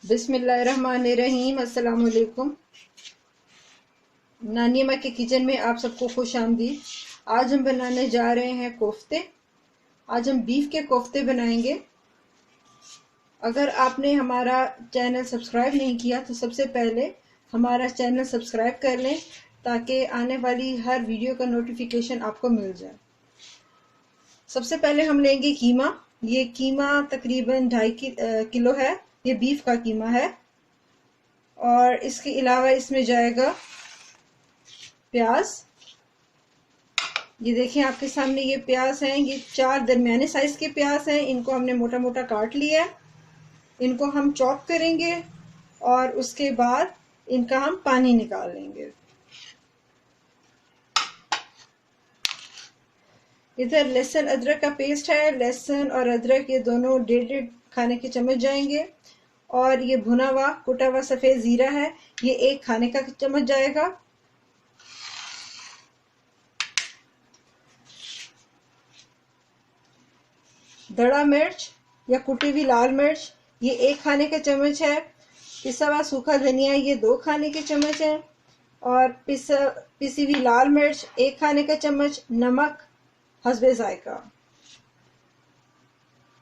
बिस्मिल्लाहिर्रहमानिर्रहीम। अस्सलाम वालेकुम। नानी अम्मा के किचन में आप सबको खुश आमदीद। आज हम बनाने जा रहे हैं कोफ्ते। आज हम बीफ के कोफ्ते बनाएंगे। अगर आपने हमारा चैनल सब्सक्राइब नहीं किया तो सबसे पहले हमारा चैनल सब्सक्राइब कर लें ताकि आने वाली हर वीडियो का नोटिफिकेशन आपको मिल जाए। सबसे पहले हम लेंगे कीमा। ये कीमा तकरीबन 2.5 किलो है। ये बीफ का कीमा है। और इसके अलावा इसमें जाएगा प्याज। ये देखें आपके सामने ये प्याज हैं। ये 4 दरमियाने साइज के प्याज हैं। इनको हमने मोटा मोटा काट लिया है। इनको हम चॉप करेंगे और उसके बाद इनका हम पानी निकाल लेंगे। इधर लहसुन अदरक का पेस्ट है। लहसुन और अदरक ये दोनों 1.5 खाने के चम्मच जाएंगे। और ये भुना हुआ कुटा हुआ सफेद जीरा है, ये 1 खाने का चम्मच जाएगा। दड़ा मिर्च या कुटी हुई लाल मिर्च ये 1 खाने का चम्मच है। पिसा हुआ सूखा धनिया ये 2 खाने के चम्मच है। और पिसी हुई लाल मिर्च 1 खाने का चम्मच। नमक हस्बे जायका।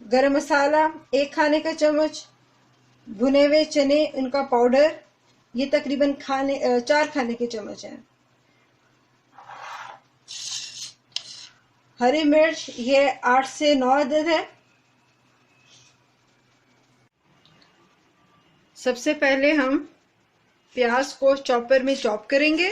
गरम मसाला 1 खाने का चम्मच। भुने हुए चने उनका पाउडर ये तकरीबन 4 खाने के चम्मच है। हरी मिर्च ये 8 से 9 अदद है। सबसे पहले हम प्याज को चॉपर में चॉप करेंगे।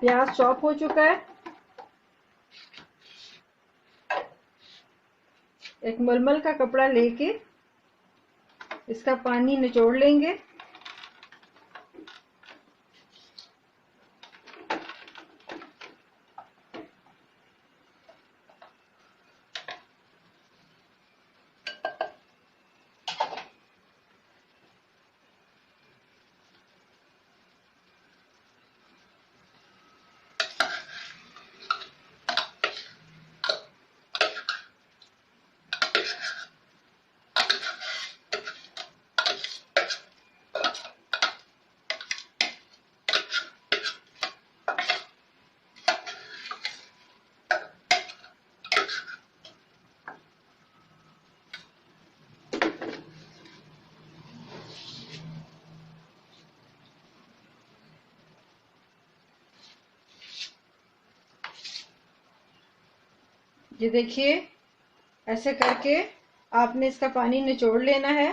प्याज चॉप हो चुका है। एक मलमल का कपड़ा लेके इसका पानी निचोड़ लेंगे। ये देखिए ऐसे करके आपने इसका पानी निचोड़ लेना है।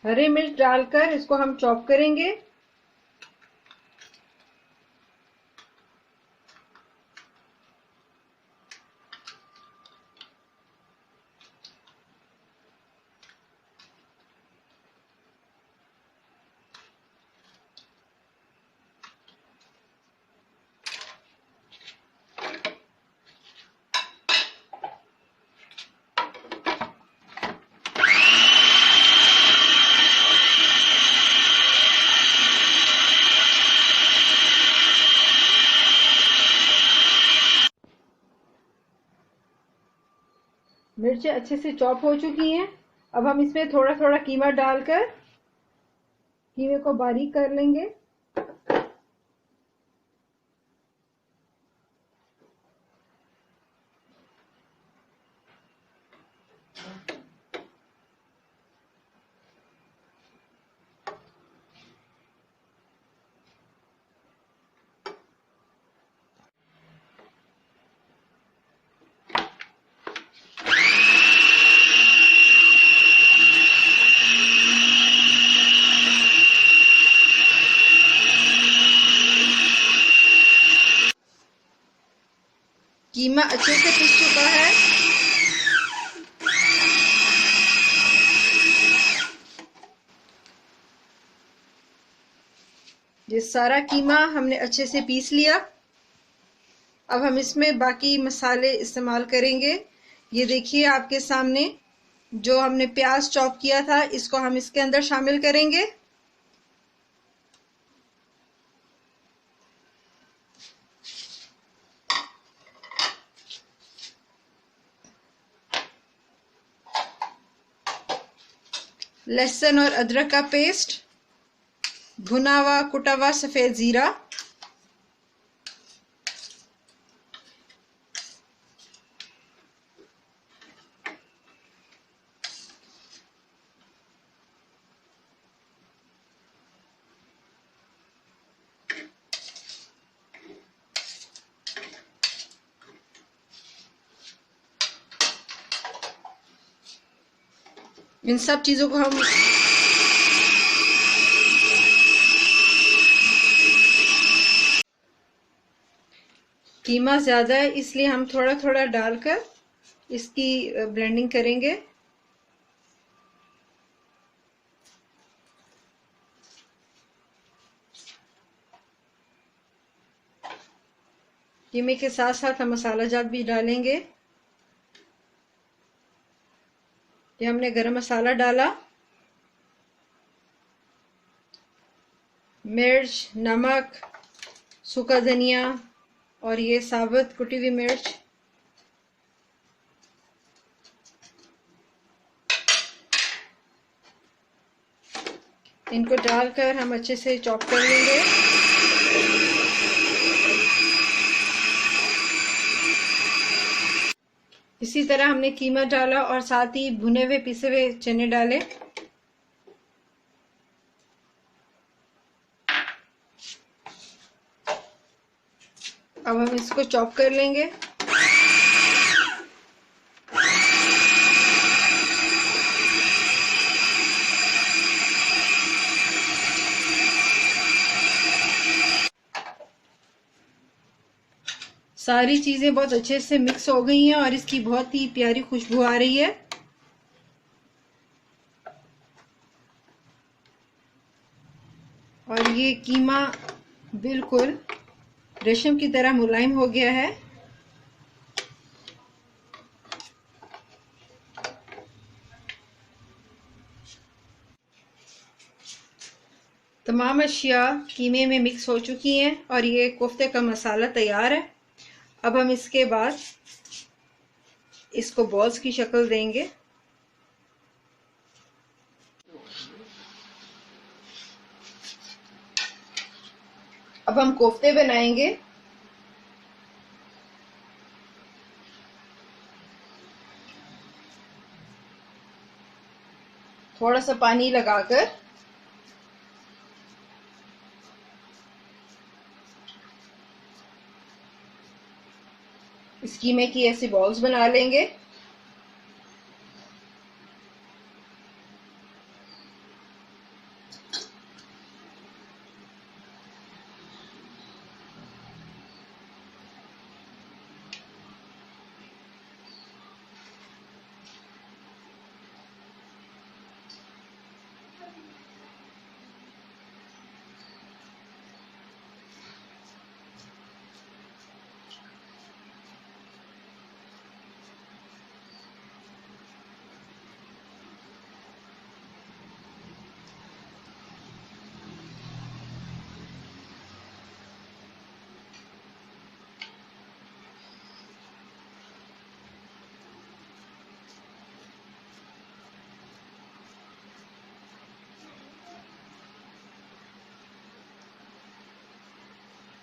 हरी मिर्च डालकर इसको हम चॉप करेंगे। मिर्चें अच्छे से चॉप हो चुकी हैं। अब हम इसमें थोड़ा थोड़ा कीमा डालकर कीमे को बारीक कर लेंगे। कीमा अच्छे से पिस चुका है। ये सारा कीमा हमने अच्छे से पीस लिया। अब हम इसमें बाकी मसाले इस्तेमाल करेंगे। ये देखिए आपके सामने जो हमने प्याज चॉप किया था, इसको हम इसके अंदर शामिल करेंगे। लहसुन और अदरक का पेस्ट, भुना हुआ कुटा हुआ सफ़ेद ज़ीरा, इन सब चीज़ों को हम कीमा ज़्यादा है इसलिए हम थोड़ा थोड़ा डालकर इसकी ब्लेंडिंग करेंगे। कीमे के साथ साथ हम मसाला जात भी डालेंगे। ये हमने गरम मसाला डाला, मिर्च, नमक, सूखा धनिया और ये साबुत कुटी हुई मिर्च। इनको डालकर हम अच्छे से चॉप कर लेंगे। इसी तरह हमने कीमा डाला और साथ ही भुने हुए पिसे हुए चने डाले। अब हम इसको चॉप कर लेंगे। सारी चीजें बहुत अच्छे से मिक्स हो गई हैं और इसकी बहुत ही प्यारी खुशबू आ रही है। और ये कीमा बिल्कुल रेशम की तरह मुलायम हो गया है। तमाम अशिया कीमे में मिक्स हो चुकी हैं और ये कोफ्ते का मसाला तैयार है। अब हम इसके बाद इसको बॉल्स की शक्ल देंगे। अब हम कोफ्ते बनाएंगे। थोड़ा सा पानी लगाकर इस कीमे की ऐसी बॉल्स बना लेंगे।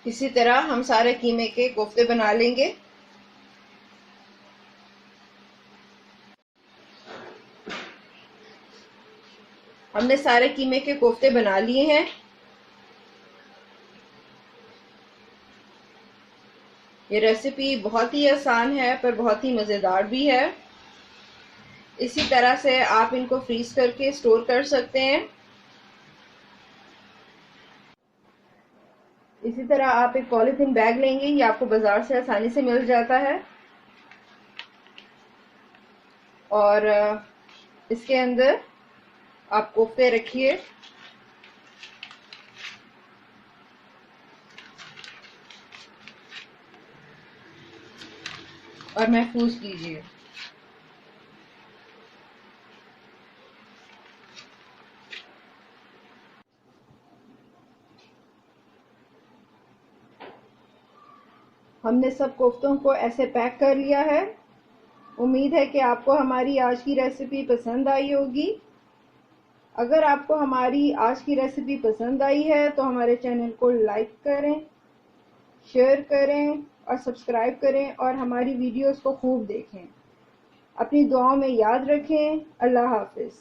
इसी तरह हम सारे कीमे के कोफ्ते बना लेंगे। हमने सारे कीमे के कोफ्ते बना लिए हैं। ये रेसिपी बहुत ही आसान है पर बहुत ही मज़ेदार भी है। इसी तरह से आप इनको फ्रीज करके स्टोर कर सकते हैं। इसी तरह आप एक पॉलीथीन बैग लेंगे, ये आपको बाजार से आसानी से मिल जाता है, और इसके अंदर आप कोफ्ते रखिए। और महफूज कीजिए। हमने सब कोफ्तों को ऐसे पैक कर लिया है। उम्मीद है कि आपको हमारी आज की रेसिपी पसंद आई होगी। अगर आपको हमारी आज की रेसिपी पसंद आई है तो हमारे चैनल को लाइक करें, शेयर करें और सब्सक्राइब करें, और हमारी वीडियोस को खूब देखें। अपनी दुआओं में याद रखें। अल्लाह हाफिज़।